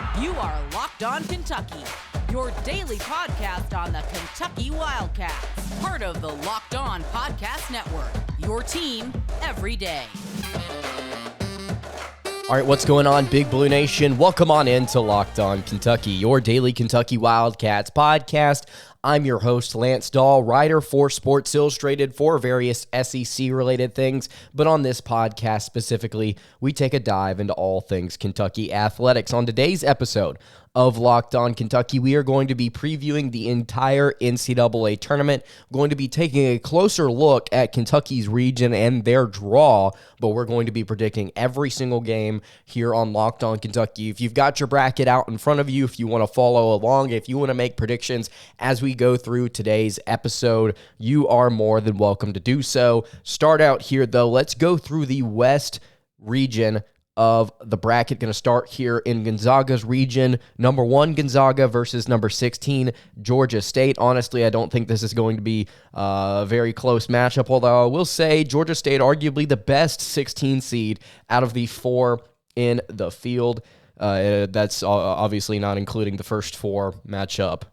You are Locked On Kentucky, your daily podcast on the Kentucky Wildcats. Part of the Locked On Podcast Network, your team every day. All right, what's going on, Big Blue Nation? Welcome on into Locked On Kentucky, your daily Kentucky Wildcats podcast. I'm your host, Lance Dawe, writer for Sports Illustrated for various SEC-related things. But on this podcast specifically, we take a dive into all things Kentucky athletics. On today's episode of Locked On Kentucky, we are going to be previewing the entire NCAA tournament. We're going to be taking a closer look at Kentucky's region and their draw, but we're going to be predicting every single game here on Locked On Kentucky. If you've got your bracket out in front of you, if you want to follow along, if you want to make predictions as we go through today's episode, you are more than welcome to do so. Start out here, though. Let's go through the West region of the bracket. Going to start here in Gonzaga's region. Number 1, Gonzaga versus number 16, Georgia State. Honestly, I don't think this is going to be a very close matchup, although I will say Georgia State arguably the best 16 seed out of the 4 in the field. That's obviously not including the first 4 matchup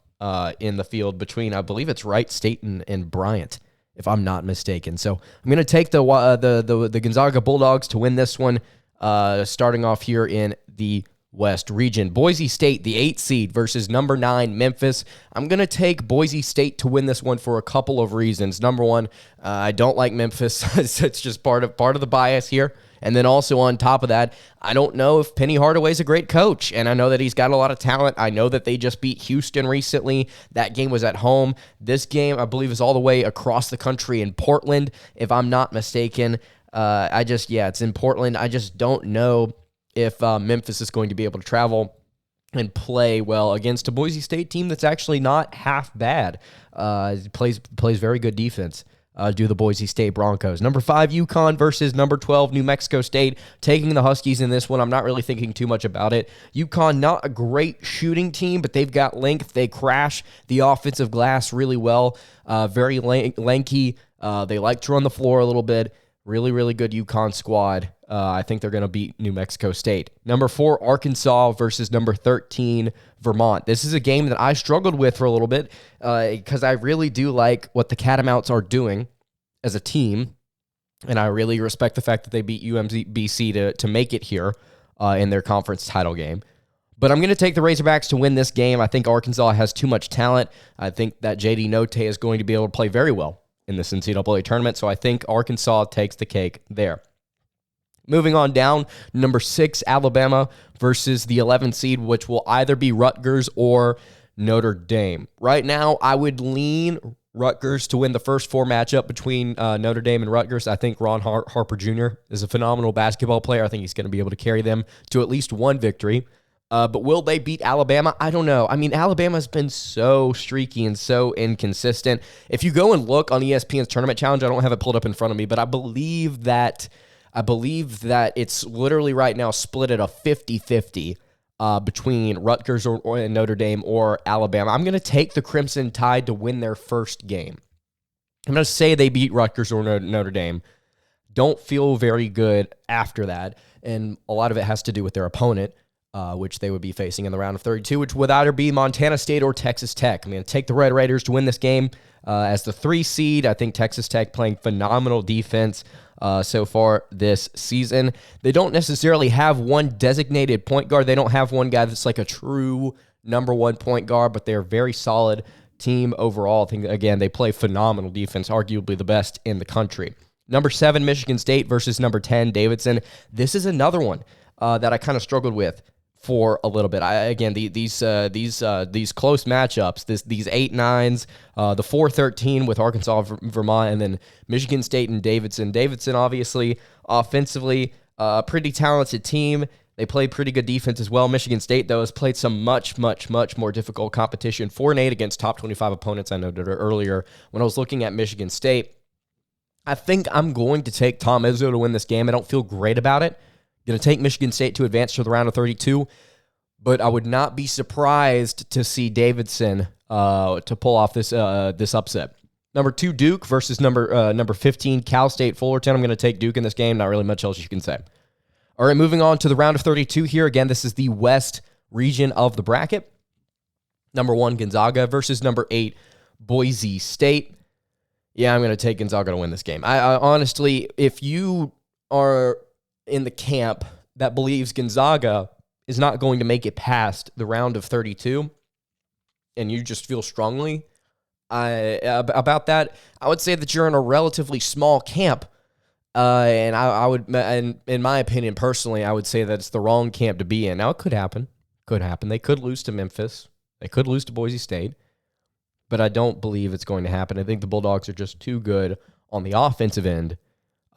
in the field between, I believe it's Wright State and Bryant, if I'm not mistaken. So I'm going to take the Gonzaga Bulldogs to win this one. Starting off here in the West region. Boise State, the 8th seed, versus number 9, Memphis. I'm going to take Boise State to win this one for a couple of reasons. Number one, I don't like Memphis. It's just part of the bias here. And then also on top of that, I don't know if Penny Hardaway's a great coach, and I know that he's got a lot of talent. I know that they just beat Houston recently. That game was at home. This game, I believe, is all the way across the country in Portland, if I'm not mistaken. It's in Portland. I just don't know if Memphis is going to be able to travel and play well against a Boise State team that's actually not half bad. Plays very good defense. Do the Boise State Broncos. Number 5, Yukon versus number 12, New Mexico State. Taking the Huskies in this one. I'm not really thinking too much about it. Yukon, not a great shooting team, but they've got length. They crash the offensive glass really well. Very lanky. They like to run the floor a little bit. Really, really good Yukon squad. I think they're going to beat New Mexico State. Number 4, Arkansas versus number 13, Vermont. This is a game that I struggled with for a little bit because I really do like what the Catamounts are doing as a team, and I really respect the fact that they beat UMBC to make it here in their conference title game. But I'm going to take the Razorbacks to win this game. I think Arkansas has too much talent. I think that J.D. Note is going to be able to play very well in this NCAA tournament, so I think Arkansas takes the cake there. Moving on down, number 6, Alabama versus the 11th seed, which will either be Rutgers or Notre Dame. Right now, I would lean Rutgers to win the first 4 matchup between Notre Dame and Rutgers. I think Ron Harper Jr. is a phenomenal basketball player. I think he's going to be able to carry them to at least one victory. But will they beat Alabama? I don't know. I mean, Alabama's been so streaky and so inconsistent. If you go and look on ESPN's Tournament Challenge, I don't have it pulled up in front of me, but I believe that it's literally right now split at a 50-50 between Rutgers or Notre Dame or Alabama. I'm going to take the Crimson Tide to win their first game. I'm going to say they beat Rutgers or Notre Dame. Don't feel very good after that, and a lot of it has to do with their opponent, which they would be facing in the round of 32, which would either be Montana State or Texas Tech. I'm going to take the Red Raiders to win this game as the 3 seed. I think Texas Tech playing phenomenal defense so far this season. They don't necessarily have one designated point guard. They don't have one guy that's like a true number 1 point guard, but they're a very solid team overall. I think, again, they play phenomenal defense, arguably the best in the country. Number 7, Michigan State versus number 10, Davidson. This is another one that I kind of struggled with for a little bit. These close matchups, these 8-9s, the 4-13 with Arkansas, Vermont, and then Michigan State and Davidson. Davidson, obviously, offensively, a pretty talented team. They play pretty good defense as well. Michigan State, though, has played some much more difficult competition. 4-8 against top 25 opponents, I noted earlier when I was looking at Michigan State. I think I'm going to take Tom Izzo to win this game. I don't feel great about it. Going to take Michigan State to advance to the round of 32, but I would not be surprised to see Davidson to pull off this upset. Number 2, Duke versus number 15, Cal State Fullerton. I'm going to take Duke in this game. Not really much else you can say. All right, moving on to the round of 32 here. Again, this is the West region of the bracket. Number 1, Gonzaga versus number 8, Boise State. Yeah, I'm going to take Gonzaga to win this game. I honestly, if you are in the camp that believes Gonzaga is not going to make it past the round of 32, and you just feel strongly about that, I would say that you're in a relatively small camp. And I would, and in my opinion, personally, I would say that it's the wrong camp to be in. Now, it could happen. Could happen. They could lose to Memphis. They could lose to Boise State. But I don't believe it's going to happen. I think the Bulldogs are just too good on the offensive end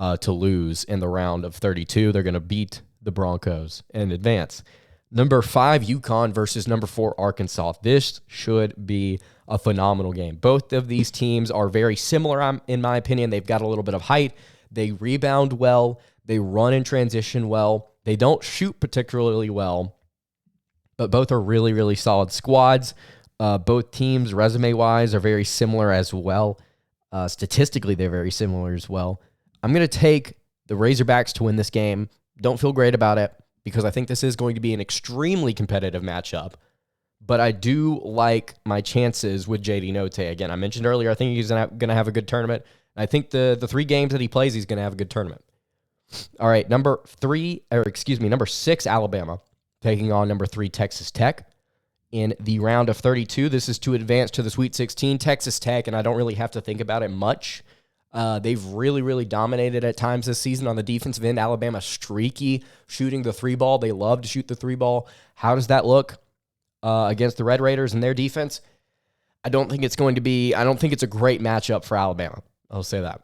to lose in the round of 32. They're going to beat the Broncos and advance. Number 5, Yukon versus number 4, Arkansas. This should be a phenomenal game. Both of these teams are very similar, in my opinion. They've got a little bit of height. They rebound well. They run in transition well. They don't shoot particularly well, but both are really, really solid squads. Both teams, resume-wise, are very similar as well. Statistically, they're very similar as well. I'm going to take the Razorbacks to win this game. Don't feel great about it because I think this is going to be an extremely competitive matchup, but I do like my chances with J.D. Note. Again, I mentioned earlier, I think he's going to have a good tournament. I think the 3 games that he plays, he's going to have a good tournament. All right, number 6, Alabama, taking on number 3, Texas Tech. In the round of 32, this is to advance to the Sweet 16. Texas Tech, and I don't really have to think about it much. They've really, really dominated at times this season on the defensive end. Alabama streaky, shooting the 3 ball. They love to shoot the 3 ball. How does that look against the Red Raiders and their defense? I don't think it's a great matchup for Alabama. I'll say that.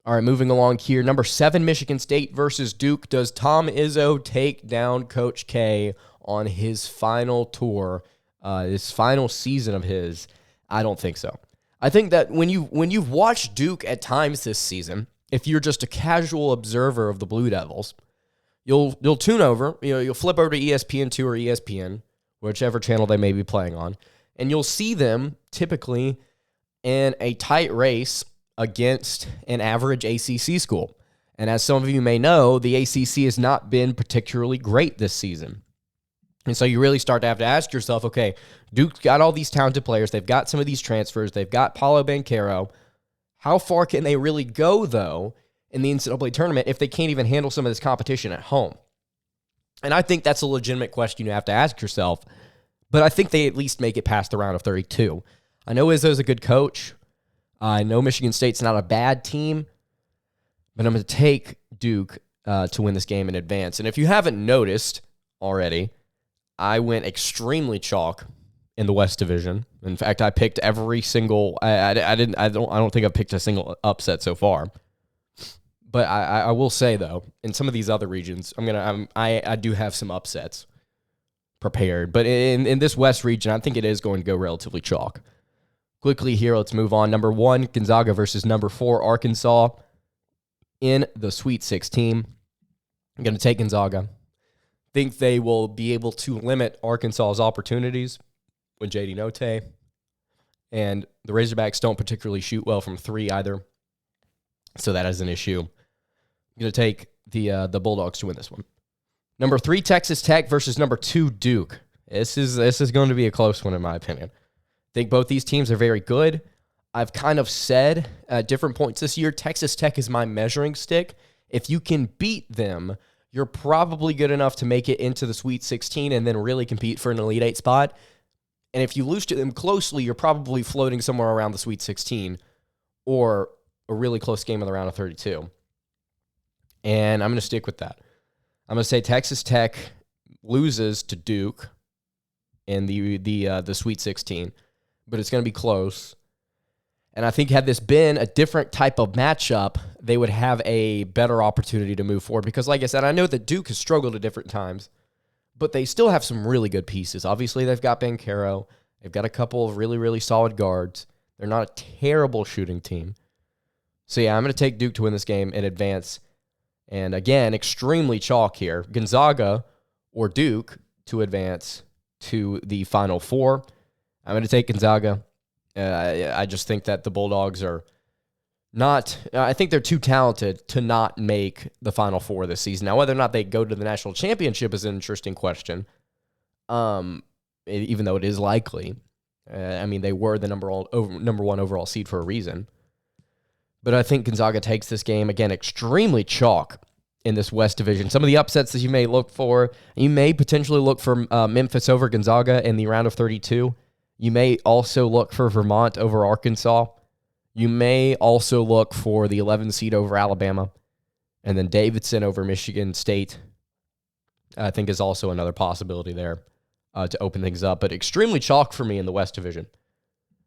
All right, moving along here. Number 7, Michigan State versus Duke. Does Tom Izzo take down Coach K on his final tour, his final season of his? I don't think so. I think that when you've watched Duke at times this season, if you're just a casual observer of the Blue Devils, you'll tune over, you'll flip over to ESPN2 or ESPN, whichever channel they may be playing on, and you'll see them typically in a tight race against an average ACC school. And as some of you may know, the ACC has not been particularly great this season. And so you really start to have to ask yourself, okay, Duke's got all these talented players. They've got some of these transfers. They've got Paulo Banchero. How far can they really go, though, in the NCAA tournament if they can't even handle some of this competition at home? And I think that's a legitimate question you have to ask yourself. But I think they at least make it past the round of 32. I know Izzo's a good coach. I know Michigan State's not a bad team. But I'm going to take Duke to win this game in advance. And if you haven't noticed already, I went extremely chalk in the West Division. In fact, I picked every single. I don't think I've picked a single upset so far. But I will say though, in some of these other regions, I do have some upsets prepared. But in this West region, I think it is going to go relatively chalk. Quickly here, let's move on. Number 1, Gonzaga versus number 4, Arkansas in the Sweet 16. I'm going to take Gonzaga. Think they will be able to limit Arkansas's opportunities with J.D. Note. And the Razorbacks don't particularly shoot well from 3 either. So that is an issue. I'm going to take the Bulldogs to win this one. Number 3, Texas Tech versus number 2, Duke. This is going to be a close one in my opinion. I think both these teams are very good. I've kind of said at different points this year, Texas Tech is my measuring stick. If you can beat them, you're probably good enough to make it into the Sweet 16 and then really compete for an Elite 8 spot. And if you lose to them closely, you're probably floating somewhere around the Sweet 16 or a really close game in the round of 32. And I'm going to stick with that. I'm going to say Texas Tech loses to Duke in the Sweet 16, but it's going to be close. And I think had this been a different type of matchup, they would have a better opportunity to move forward. Because like I said, I know that Duke has struggled at different times, but they still have some really good pieces. Obviously, they've got Banchero. They've got a couple of really, really solid guards. They're not a terrible shooting team. So yeah, I'm going to take Duke to win this game in advance. And again, extremely chalk here. Gonzaga or Duke to advance to the Final Four. I'm going to take Gonzaga. I just think that the Bulldogs are not, I think they're too talented to not make the Final Four this season. Now, whether or not they go to the national championship is an interesting question. even though it is likely. I mean, they were the number one overall seed for a reason. But I think Gonzaga takes this game, again, extremely chalk in this West Division. Some of the upsets that you may look for, you may potentially look for Memphis over Gonzaga in the round of 32. You may also look for Vermont over Arkansas. You may also look for the 11 seed over Alabama. And then Davidson over Michigan State, I think, is also another possibility there to open things up. But extremely chalk for me in the West Division.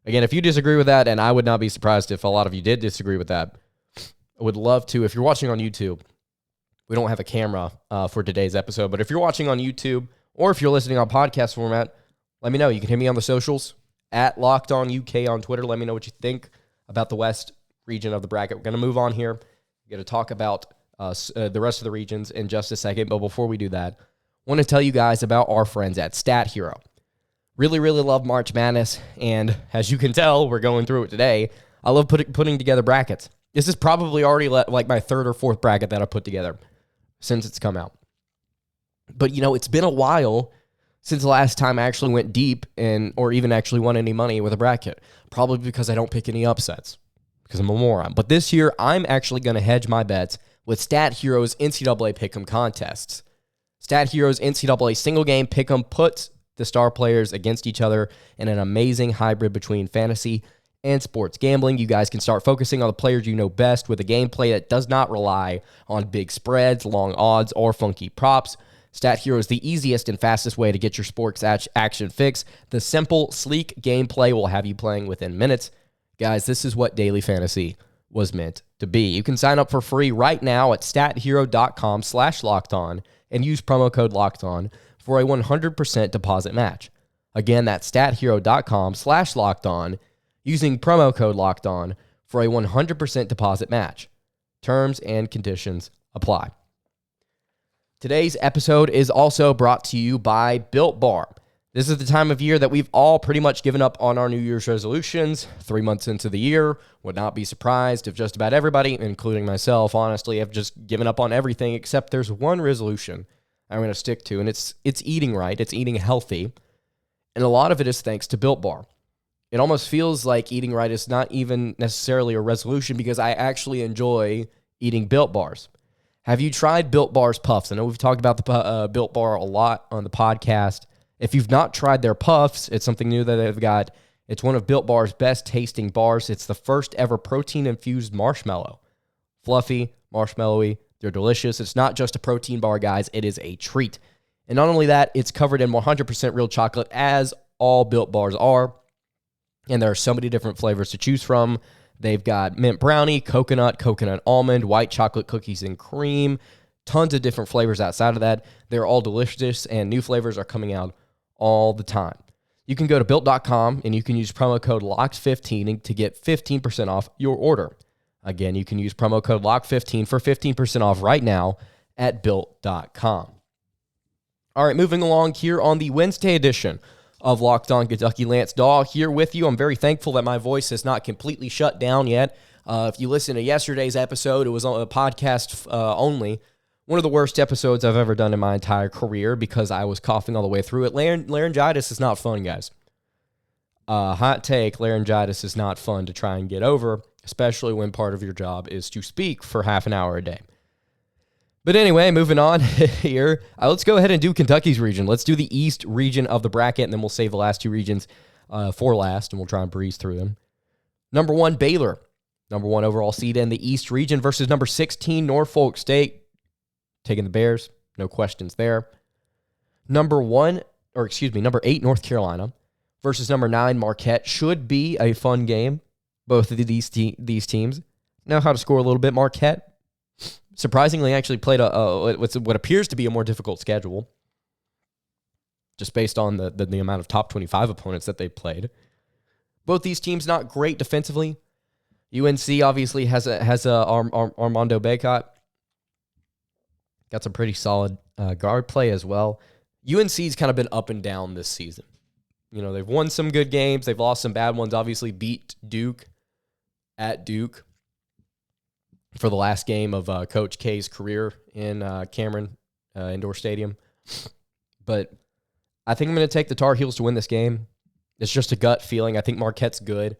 Again, if you disagree with that, and I would not be surprised if a lot of you did disagree with that, I would love to. If you're watching on YouTube, we don't have a camera for today's episode, but if you're watching on YouTube or if you're listening on podcast format, let me know. You can hit me on the socials, at Locked On UK on Twitter. Let me know what you think about the West region of the bracket. We're going to move on here. We're going to talk about the rest of the regions in just a second, but before we do that, I want to tell you guys about our friends at Stat Hero. Really, really love March Madness, and as you can tell, we're going through it today. I love putting together brackets. This is probably already like my third or fourth bracket that I put together since it's come out. But, it's been a while since the last time I actually went deep or even actually won any money with a bracket. Probably because I don't pick any upsets, because I'm a moron. But this year, I'm actually going to hedge my bets with Stat Hero's NCAA Pick'em contests. Stat Hero's NCAA single game Pick'em puts the star players against each other in an amazing hybrid between fantasy and sports gambling. You guys can start focusing on the players you know best with a gameplay that does not rely on big spreads, long odds, or funky props. Stat Hero is the easiest and fastest way to get your sports action fix. The simple, sleek gameplay will have you playing within minutes. Guys, this is what daily fantasy was meant to be. You can sign up for free right now at stathero.com/lockedon and use promo code LOCKEDON for a 100% deposit match. Again, that's stathero.com/lockedon using promo code LOCKEDON for a 100% deposit match. Terms and conditions apply. Today's episode is also brought to you by Built Bar. This is the time of year that we've all pretty much given up on our New Year's resolutions. 3 months into the year, would not be surprised if just about everybody, including myself, honestly, have just given up on everything, except there's one resolution I'm going to stick to, and it's eating right. It's eating healthy, and a lot of it is thanks to Built Bar. It almost feels like eating right is not even necessarily a resolution because I actually enjoy eating Built Bars. Have you tried Built Bar's Puffs? I know we've talked about the Built Bar a lot on the podcast. If you've not tried their Puffs, it's something new that they've got. It's one of Built Bar's best tasting bars. It's the first ever protein-infused marshmallow. Fluffy, marshmallowy, they're delicious. It's not just a protein bar, guys. It is a treat. And not only that, it's covered in 100% real chocolate, as all Built Bars are. And there are so many different flavors to choose from. They've got mint brownie, coconut almond, white chocolate cookies and cream, tons of different flavors outside of that. They're all delicious, and new flavors are coming out all the time. You can go to Built.com, and you can use promo code LOCKED15 to get 15% off your order. Again, you can use promo code LOCKED15 for 15% off right now at Built.com. All right, moving along here on the Wednesday edition of Locked On Kentucky. Lance Dawe here with you. I'm very thankful that my voice has not completely shut down yet. If you listen to yesterday's episode, it was on a podcast only. One of the worst episodes I've ever done in my entire career because I was coughing all the way through it. Laryngitis is not fun, guys. Hot take, laryngitis is not fun to try and get over, especially when part of your job is to speak for half an hour a day. But anyway, moving on here. Let's go ahead and do Kentucky's region. Let's do the East region of the bracket, and then we'll save the last two regions for last, and we'll try and breeze through them. Number 1, Baylor. Number 1 overall seed in the East region versus number 16, Norfolk State. Taking the Bears. No questions there. Number 8, North Carolina versus number 9, Marquette. Should be a fun game. Both of these teams know how to score a little bit. Marquette surprisingly actually played what appears to be a more difficult schedule, just based on the amount of top 25 opponents that they played. Both these teams not great defensively. UNC obviously has Armando Bacot. Got some pretty solid guard play as well. UNC's kind of been up and down this season. They've won some good games. They've lost some bad ones. Obviously beat Duke at Duke for the last game of Coach K's career in Cameron Indoor Stadium. But I think I'm going to take the Tar Heels to win this game. It's just a gut feeling. I think Marquette's good.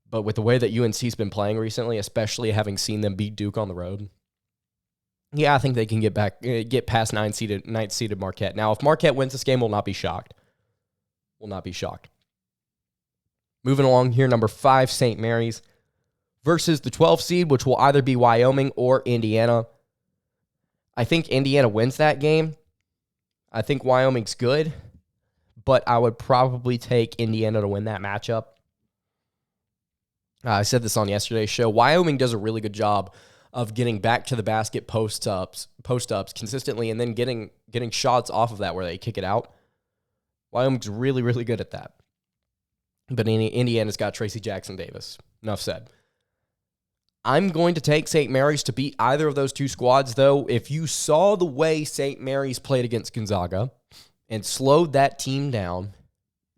But with the way that UNC's been playing recently, especially having seen them beat Duke on the road, yeah, I think they can get past ninth seeded Marquette. Now, if Marquette wins this game, we'll not be shocked. Will not be shocked. Moving along here, number 5, St. Mary's versus the 12 seed, which will either be Wyoming or Indiana. I think Indiana wins that game. I think Wyoming's good, but I would probably take Indiana to win that matchup. I said this on yesterday's show. Wyoming does a really good job of getting back to the basket post-ups consistently and then getting shots off of that where they kick it out. Wyoming's really, really good at that. But Indiana's got Tracy Jackson Davis. Enough said. I'm going to take St. Mary's to beat either of those two squads, though. If you saw the way St. Mary's played against Gonzaga and slowed that team down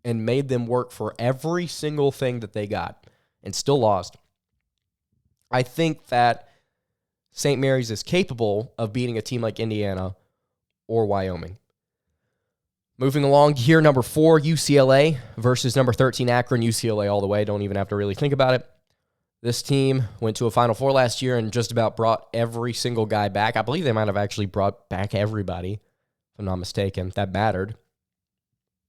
and made them work for every single thing that they got and still lost, I think that St. Mary's is capable of beating a team like Indiana or Wyoming. Moving along here, number 4, UCLA versus number 13, Akron. UCLA all the way. Don't even have to really think about it. This team went to a Final Four last year and just about brought every single guy back. I believe they might have actually brought back everybody, if I'm not mistaken, that mattered.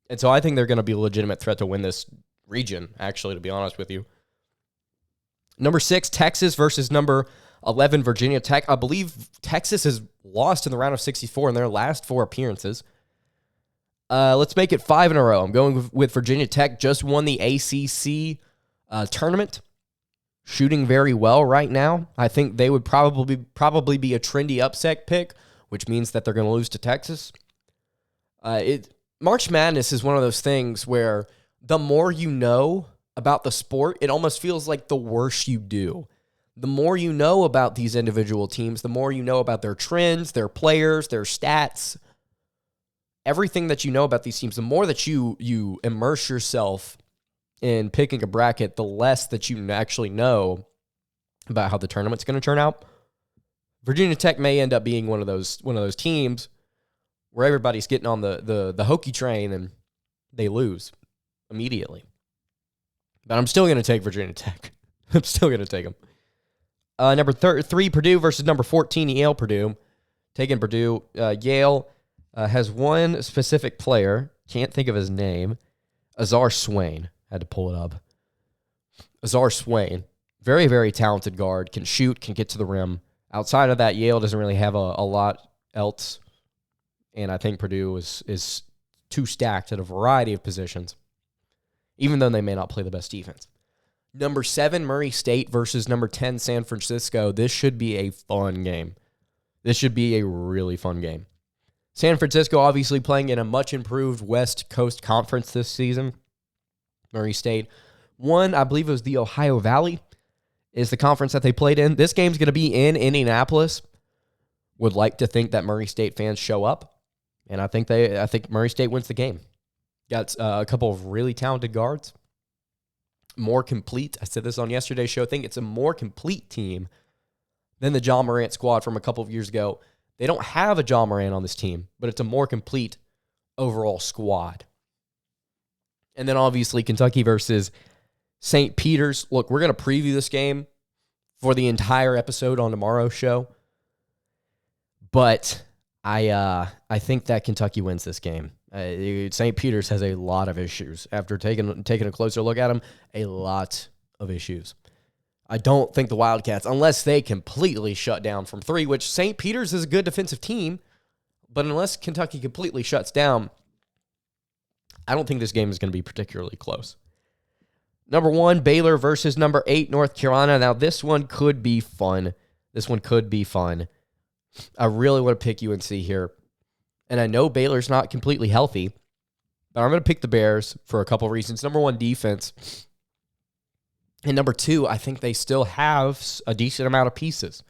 And so I think they're going to be a legitimate threat to win this region, actually, to be honest with you. Number 6, Texas versus number 11, Virginia Tech. I believe Texas has lost in the round of 64 in their last 4 appearances. Let's make it 5 in a row. I'm going with Virginia Tech. Just won the ACC tournament. Shooting very well right now. I think they would probably be a trendy upset pick, which means that they're going to lose to Texas. March Madness is one of those things where the more you know about the sport, it almost feels like the worse you do. The more you know about these individual teams, the more you know about their trends, their players, their stats, everything that you know about these teams, the more that you immerse yourself in picking a bracket, the less that you actually know about how the tournament's going to turn out. Virginia Tech may end up being one of those teams where everybody's getting on the Hokie train and they lose immediately. But I'm still going to take Virginia Tech. I'm still going to take them. Number 3, Purdue versus number 14, Yale. Purdue. Taking Purdue. Yale has one specific player. Can't think of his name. Azar Swain. Had to pull it up. Azar Swain. Very, very talented guard. Can shoot. Can get to the rim. Outside of that, Yale doesn't really have a lot else. And I think Purdue is too stacked at a variety of positions, even though they may not play the best defense. Number 7, Murray State versus number 10, San Francisco. This should be a fun game. This should be a really fun game. San Francisco obviously playing in a much improved West Coast Conference this season. Murray State won, I believe it was the Ohio Valley, is the conference that they played in. This game's going to be in Indianapolis. Would like to think that Murray State fans show up, and I think Murray State wins the game. Got a couple of really talented guards. More complete. I said this on yesterday's show. I think it's a more complete team than the John Morant squad from a couple of years ago. They don't have a John Morant on this team, but it's a more complete overall squad. And then obviously Kentucky versus St. Peter's. Look, we're going to preview this game for the entire episode on tomorrow's show. But I think that Kentucky wins this game. St. Peter's has a lot of issues. After taking a closer look at them, a lot of issues. I don't think the Wildcats, unless they completely shut down from 3, which St. Peter's is a good defensive team, but unless Kentucky completely shuts down, I don't think this game is going to be particularly close. Number 1, Baylor versus number 8, North Carolina. Now, this one could be fun. I really want to pick UNC here. And I know Baylor's not completely healthy, but I'm going to pick the Bears for a couple of reasons. Number 1, defense. And number 2, I think they still have a decent amount of pieces.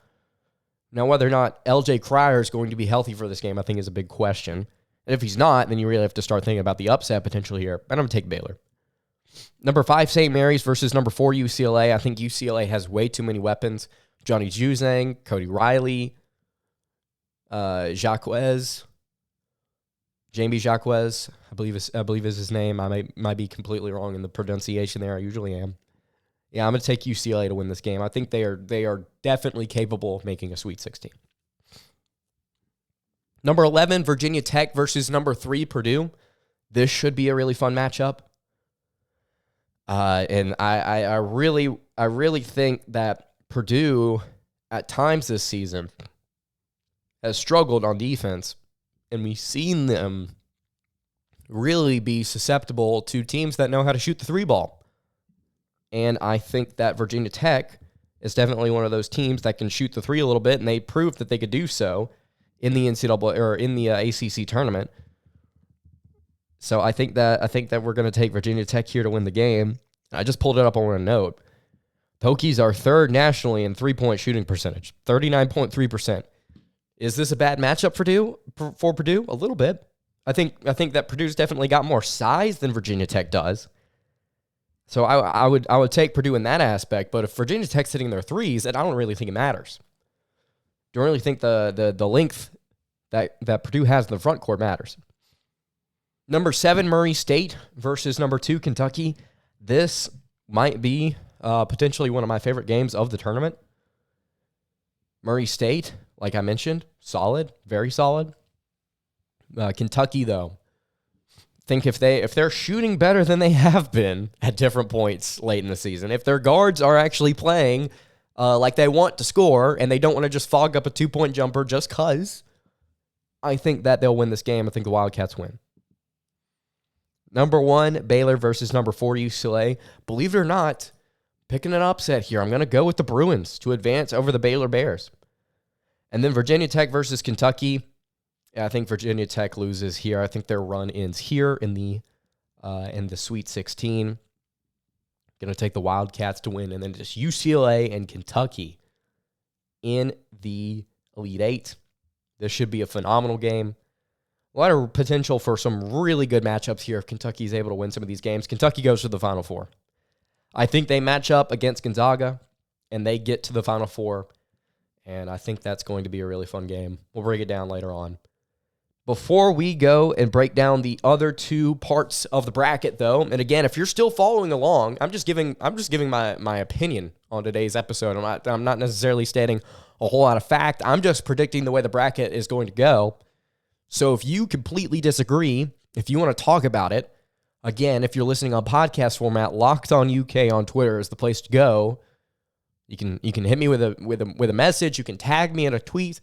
Now, whether or not LJ Cryer is going to be healthy for this game, I think is a big question. And if he's not, then you really have to start thinking about the upset potential here. But I'm going to take Baylor. Number 5, St. Mary's versus number 4, UCLA. I think UCLA has way too many weapons. Johnny Juzang, Cody Riley, Jacquez, Jamie Jacques, I believe is his name. I might be completely wrong in the pronunciation there. I usually am. Yeah, I'm going to take UCLA to win this game. I think they are definitely capable of making a Sweet 16. Number 11, Virginia Tech versus number 3, Purdue. This should be a really fun matchup. And I really think that Purdue at times this season has struggled on defense, and we've seen them really be susceptible to teams that know how to shoot the 3 ball. And I think that Virginia Tech is definitely one of those teams that can shoot the 3 a little bit, and they proved that they could do so in the NCAA or in the ACC tournament. So I think that we're going to take Virginia Tech here to win the game. I just pulled it up on a note. Hokies are 3rd nationally in 3-point shooting percentage, 39.3%. Is this a bad matchup for Purdue? A little bit. I think that Purdue's definitely got more size than Virginia Tech does. So I would take Purdue in that aspect. But if Virginia Tech's hitting their 3s, then I don't really think it matters. Don't really think the length that Purdue has in the front court matters. Number 7, Murray State versus number 2, Kentucky. This might be potentially one of my favorite games of the tournament. Murray State, like I mentioned, solid, very solid. Kentucky, though, think if they're shooting better than they have been at different points late in the season, if their guards are actually playing like they want to score and they don't want to just fog up a 2-point jumper just because, I think that they'll win this game. I think the Wildcats win. Number 1, Baylor versus number 4, UCLA. Believe it or not, picking an upset here. I'm going to go with the Bruins to advance over the Baylor Bears. And then Virginia Tech versus Kentucky. Yeah, I think Virginia Tech loses here. I think their run ends here in the Sweet 16. Going to take the Wildcats to win. And then just UCLA and Kentucky in the Elite 8. This should be a phenomenal game. A lot of potential for some really good matchups here if Kentucky is able to win some of these games. Kentucky goes to the Final Four. I think they match up against Gonzaga, and they get to the Final Four, and I think that's going to be a really fun game. We'll break it down later on. Before we go and break down the other 2 parts of the bracket, though, and again, if you're still following along, I'm just giving my opinion on today's episode. I'm not necessarily stating a whole lot of fact. I'm just predicting the way the bracket is going to go. So if you completely disagree, if you want to talk about it, again, if you're listening on podcast format, Locked On UK on Twitter is the place to go. You can hit me with a message. You can tag me in a tweet.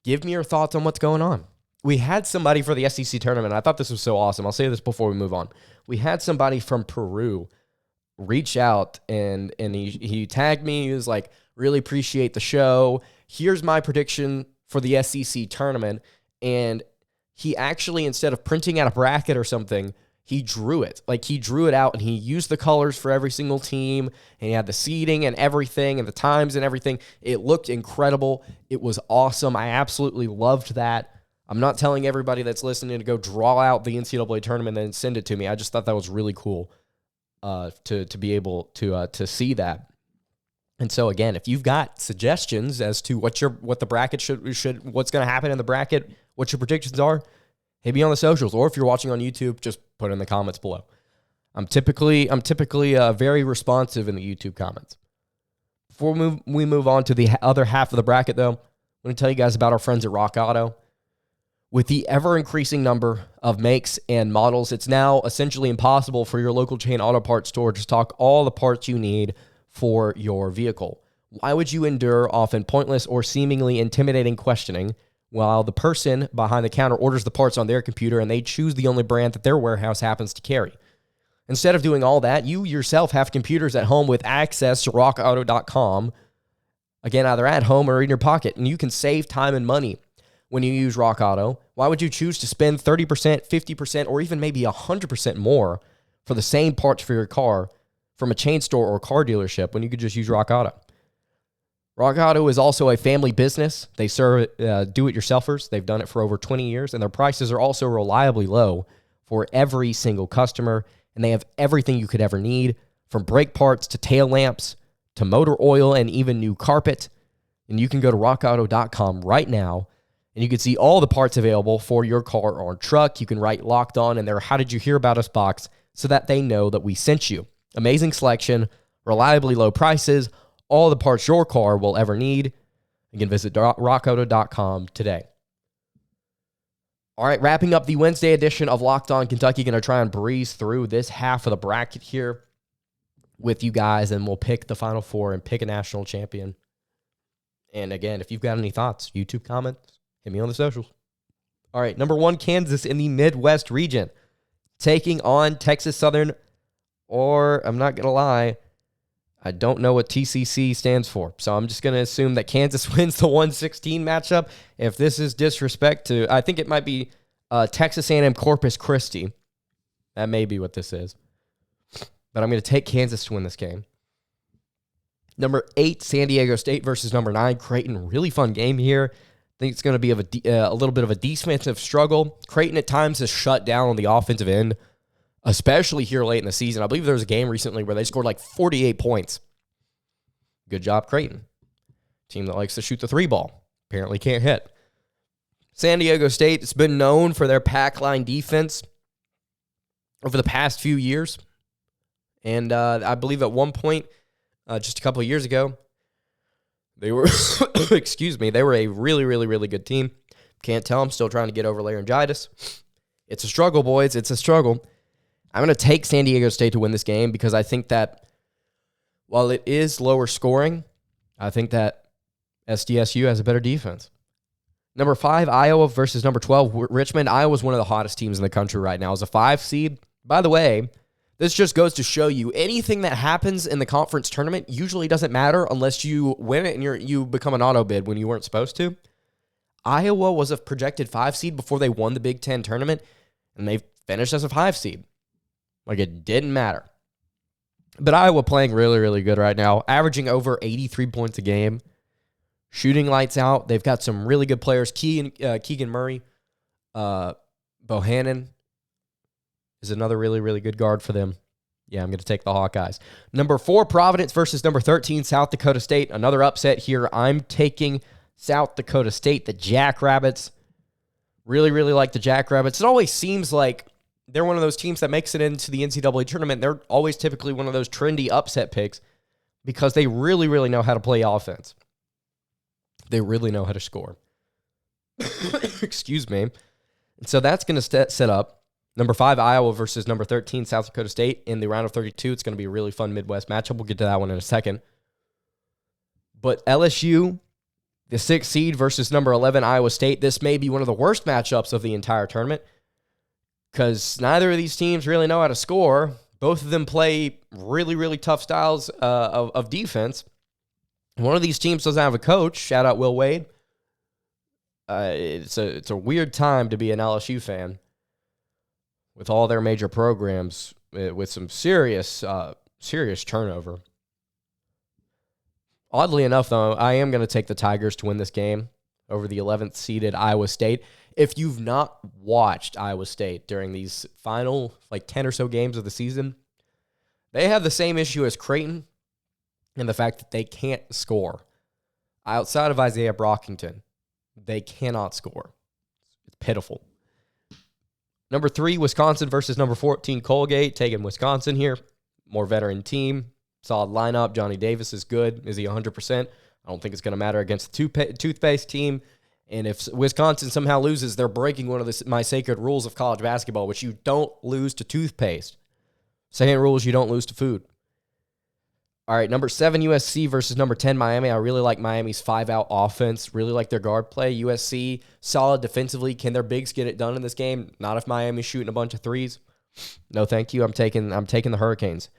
Give me your thoughts on what's going on. We had somebody for the SEC tournament. I thought this was so awesome. I'll say this before we move on. We had somebody from Peru reach out and he tagged me. He was like, really appreciate the show. Here's my prediction for the SEC tournament. And he actually, instead of printing out a bracket or something, he drew it. Like, he drew it out, and he used the colors for every single team, and he had the seeding and everything, and the times and everything. It looked incredible. It was awesome. I absolutely loved that. I'm not telling everybody that's listening to go draw out the NCAA tournament and send it to me. I just thought that was really cool to be able to see that. And so, again, if you've got suggestions as to what the bracket should what's going to happen in the bracket, what your predictions are, hit me on the socials. Or if you're watching on YouTube, just put it in the comments below. I'm typically very responsive in the YouTube comments. Before we move on to the other half of the bracket, though, I'm going to tell you guys about our friends at Rock Auto. With the ever-increasing number of makes and models, it's now essentially impossible for your local chain auto parts store to stock all the parts you need for your vehicle. Why would you endure often pointless or seemingly intimidating questioning while the person behind the counter orders the parts on their computer and they choose the only brand that their warehouse happens to carry? Instead of doing all that, you yourself have computers at home with access to rockauto.com, again, either at home or in your pocket, and you can save time and money when you use Rock Auto. Why would you choose to spend 30%, 50%, or even maybe 100% more for the same parts for your car from a chain store or car dealership when you could just use Rock Auto? Rock Auto is also a family business. They serve do-it-yourselfers. They've done it for over 20 years, and their prices are also reliably low for every single customer, and they have everything you could ever need, from brake parts to tail lamps to motor oil and even new carpet. And you can go to rockauto.com right now And you can see all the parts available for your car or truck. You can write Locked On in their How Did You Hear About Us box so that they know that we sent you. Amazing selection, reliably low prices, all the parts your car will ever need. You can visit rockauto.com today. All right, wrapping up the Wednesday edition of Locked On Kentucky. Going to try and breeze through this half of the bracket here with you guys, and we'll pick the Final Four and pick a national champion. And again, if you've got any thoughts, YouTube comments, hit me on the socials. All right, number 1, Kansas in the Midwest region, taking on Texas Southern, or I'm not going to lie, I don't know what TCC stands for, so I'm just going to assume that Kansas wins the 116 matchup. If this is disrespect to, I think it might be Texas A&M Corpus Christi. That may be what this is. But I'm going to take Kansas to win this game. Number 8, San Diego State versus number 9, Creighton. Really fun game here. I think it's going to be a little bit of a defensive struggle. Creighton at times has shut down on the offensive end, especially here late in the season. I believe there was a game recently where they scored like 48 points. Good job, Creighton. Team that likes to shoot the 3 ball. Apparently can't hit. San Diego State has been known for their pack line defense over the past few years. And I believe at one point, just a couple of years ago, they were, they were a really, really, really good team. Can't tell. I'm still trying to get over laryngitis. It's a struggle, boys. It's a struggle. I'm going to take San Diego State to win this game because I think that while it is lower scoring, I think that SDSU has a better defense. Number 5, Iowa versus number 12, Richmond. Iowa's one of the hottest teams in the country right now as a 5 seed. By the way, this just goes to show you anything that happens in the conference tournament usually doesn't matter unless you win it and you become an auto bid when you weren't supposed to. Iowa was a projected 5 seed before they won the Big Ten tournament, and they finished as a 5 seed. Like, it didn't matter. But Iowa playing really, really good right now, averaging over 83 points a game, shooting lights out. They've got some really good players. Keegan Murray, Bohannon is another really, really good guard for them. Yeah, I'm going to take the Hawkeyes. Number 4, Providence versus number 13, South Dakota State. Another upset here. I'm taking South Dakota State, the Jackrabbits. Really, really like the Jackrabbits. It always seems like they're one of those teams that makes it into the NCAA tournament. They're always typically one of those trendy upset picks because they really, really know how to play offense. They really know how to score. Excuse me. And so that's going to set up number 5, Iowa versus number 13, South Dakota State in the round of 32. It's going to be a really fun Midwest matchup. We'll get to that one in a second. But LSU, the 6th seed versus number 11, Iowa State. This may be one of the worst matchups of the entire tournament because neither of these teams really know how to score. Both of them play really, really tough styles of defense. One of these teams doesn't have a coach. Shout out Will Wade. It's a weird time to be an LSU fan with all their major programs with some serious turnover. Oddly enough, though, I am going to take the Tigers to win this game over the 11th seeded Iowa State. If you've not watched Iowa State during these final 10 or so games of the season, they have the same issue as Creighton in the fact that they can't score. Outside of Isaiah Brockington, they cannot score. It's pitiful. Number 3, Wisconsin versus number 14, Colgate. Taking Wisconsin here. More veteran team. Solid lineup. Johnny Davis is good. Is he 100%? I don't think it's going to matter against the toothpaste team. And if Wisconsin somehow loses, they're breaking one of my sacred rules of college basketball, which you don't lose to toothpaste. Second rule is you don't lose to food. All right, number 7, USC versus number 10, Miami. I really like Miami's 5-out offense. Really like their guard play. USC, solid defensively. Can their bigs get it done in this game? Not if Miami's shooting a bunch of threes. No, thank you. I'm taking the Hurricanes.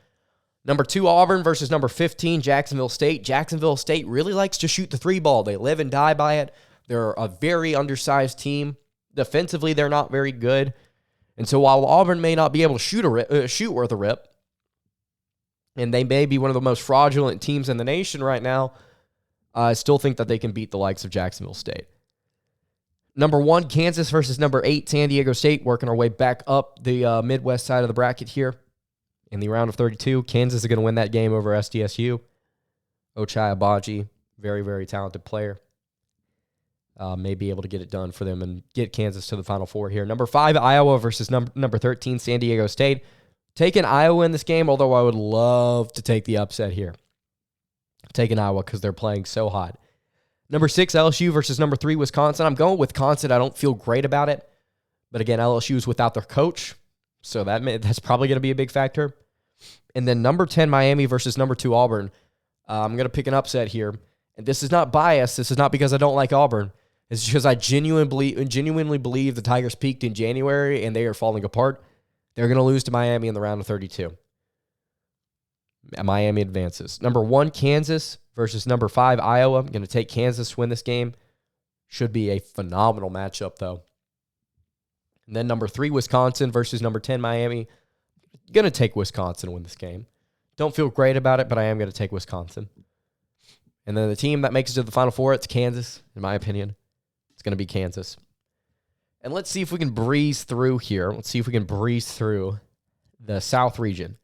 Number 2, Auburn versus number 15, Jacksonville State. Jacksonville State really likes to shoot the 3 ball. They live and die by it. They're a very undersized team. Defensively, they're not very good. And so while Auburn may not be able to shoot worth a rip, and they may be one of the most fraudulent teams in the nation right now, I still think that they can beat the likes of Jacksonville State. Number 1, Kansas versus number 8, San Diego State, working our way back up the Midwest side of the bracket here in the round of 32. Kansas is going to win that game over SDSU. Ochai Agbaji, very, very talented player. may be able to get it done for them and get Kansas to the Final Four here. Number 5, Iowa versus number 13, San Diego State. Taking Iowa in this game, although I would love to take the upset here. Taking Iowa because they're playing so hot. Number 6, LSU versus number 3, Wisconsin. I'm going with Wisconsin. I don't feel great about it. But again, LSU is without their coach, so that's probably going to be a big factor. And then number 10, Miami versus number 2, Auburn. I'm going to pick an upset here. And this is not bias. This is not because I don't like Auburn. It's because I genuinely believe the Tigers peaked in January and they are falling apart. They're going to lose to Miami in the round of 32. Miami advances. Number 1, Kansas versus number 5, Iowa. I'm going to take Kansas to win this game. Should be a phenomenal matchup, though. And then number 3, Wisconsin versus number 10, Miami. Going to take Wisconsin to win this game. Don't feel great about it, but I am going to take Wisconsin. And then the team that makes it to the Final Four, it's Kansas, in my opinion. It's going to be Kansas. And let's see if we can breeze through here. Let's see if we can breeze through the South region.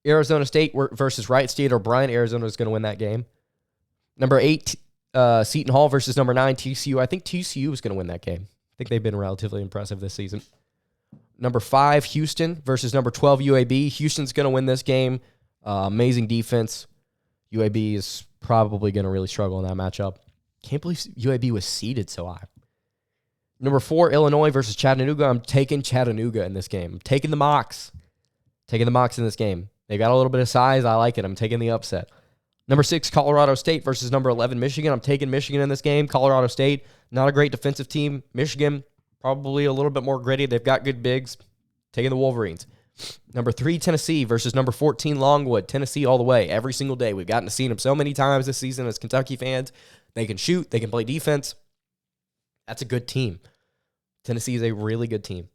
Arizona State versus Wright State O'Brien. Arizona is going to win that game. Number 8, Seton Hall versus number 9, TCU. I think TCU is going to win that game. I think they've been relatively impressive this season. Number 5, Houston versus number 12, UAB. Houston's going to win this game. Amazing defense. UAB is probably going to really struggle in that matchup. Can't believe UAB was seeded so high. Number 4, Illinois versus Chattanooga. I'm taking Chattanooga in this game. I'm taking the Mocs. Taking the Mocs in this game. They got a little bit of size. I like it. I'm taking the upset. Number 6, Colorado State versus number 11, Michigan. I'm taking Michigan in this game. Colorado State, not a great defensive team. Michigan, probably a little bit more gritty. They've got good bigs. Taking the Wolverines. Number 3, Tennessee versus number 14, Longwood. Tennessee all the way, every single day. We've gotten to see them so many times this season as Kentucky fans. They can shoot. They can play defense. That's a good team. Tennessee is a really good team.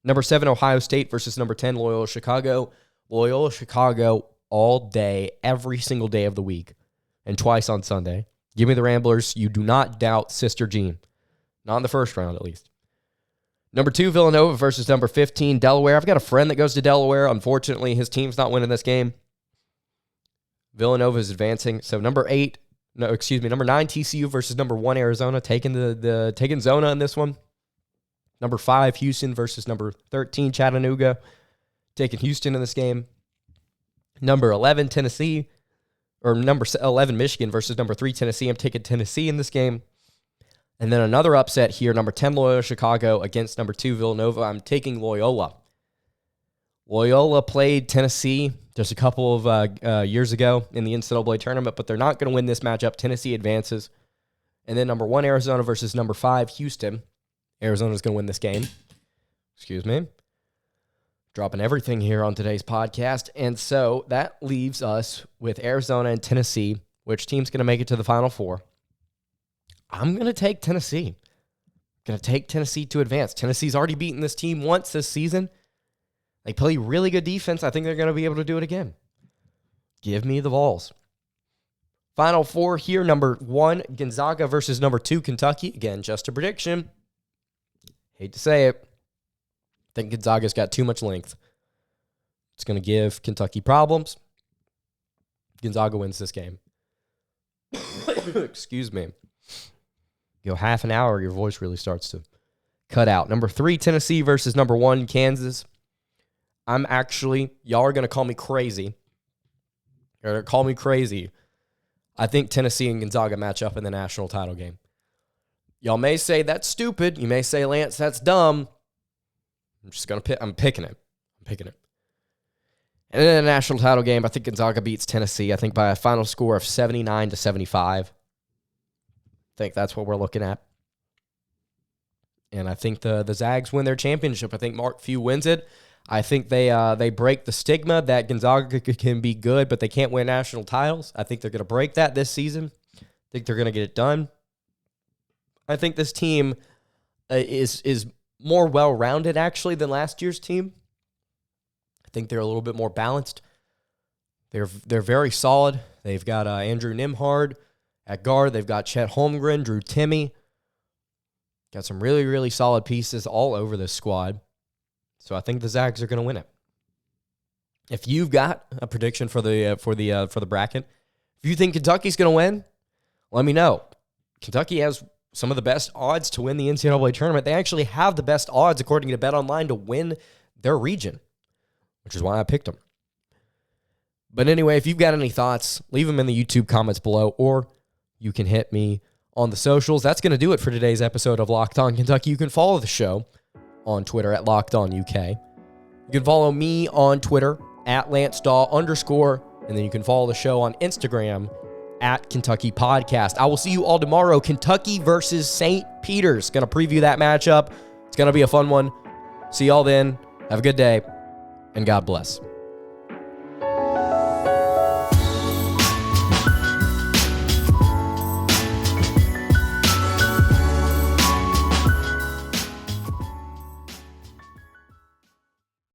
Number 7, Ohio State versus number 10, Loyola Chicago. Loyola Chicago all day, every single day of the week, and twice on Sunday. Give me the Ramblers. You do not doubt Sister Jean. Not in the first round, at least. Number 2, Villanova versus number 15, Delaware. I've got a friend that goes to Delaware. Unfortunately, his team's not winning this game. Villanova is advancing. So number 9, TCU versus number 1, Arizona. Taking Zona in this one. Number 5, Houston versus number 13, Chattanooga. Taking Houston in this game. Number 11, Tennessee. Or number 11, Michigan versus number 3, Tennessee. I'm taking Tennessee in this game. And then another upset here. Number 10, Loyola Chicago against number 2, Villanova. I'm taking Loyola. Loyola played Tennessee just a couple of years ago in the NCAA tournament, but they're not going to win this matchup. Tennessee advances. And then number 1, Arizona versus number 5, Houston. Arizona's going to win this game. Excuse me. Dropping everything here on today's podcast. And so that leaves us with Arizona and Tennessee. Which team's going to make it to the Final Four? I'm going to take Tennessee. Going to take Tennessee to advance. Tennessee's already beaten this team once this season. They play really good defense. I think they're going to be able to do it again. Give me the Vols. Final Four here. Number 1, Gonzaga versus number 2, Kentucky. Again, just a prediction. Hate to say it. I think Gonzaga's got too much length. It's going to give Kentucky problems. Gonzaga wins this game. Excuse me. Go half an hour, your voice really starts to cut out. Number 3, Tennessee versus number 1, Kansas. Y'all are going to call me crazy. You're going to call me crazy. I think Tennessee and Gonzaga match up in the national title game. Y'all may say that's stupid. You may say, Lance, that's dumb. I'm picking it. And in a national title game, I think Gonzaga beats Tennessee, I think by a final score of 79-75. I think that's what we're looking at. And I think the Zags win their championship. I think Mark Few wins it. I think they break the stigma that Gonzaga can be good, but they can't win national titles. I think they're going to break that this season. I think they're going to get it done. I think this team is more well-rounded, actually, than last year's team. I think they're a little bit more balanced. They're very solid. They've got Andrew Nimhard at guard. They've got Chet Holmgren, Drew Timme. Got some really, really solid pieces all over this squad. So I think the Zags are going to win it. If you've got a prediction for the bracket, if you think Kentucky's going to win, let me know. Kentucky has some of the best odds to win the NCAA tournament. They actually have the best odds, according to BetOnline, to win their region, which is why I picked them. But anyway, if you've got any thoughts, leave them in the YouTube comments below, or you can hit me on the socials. That's going to do it for today's episode of Locked On Kentucky. You can follow the show on Twitter at LockedOnUK. You can follow me on Twitter at @LanceDawe_, and then you can follow the show on Instagram at Kentucky Podcast. I will see you all tomorrow. Kentucky versus St. Peter's. Going to preview that matchup. It's going to be a fun one. See y'all then. Have a good day, and God bless.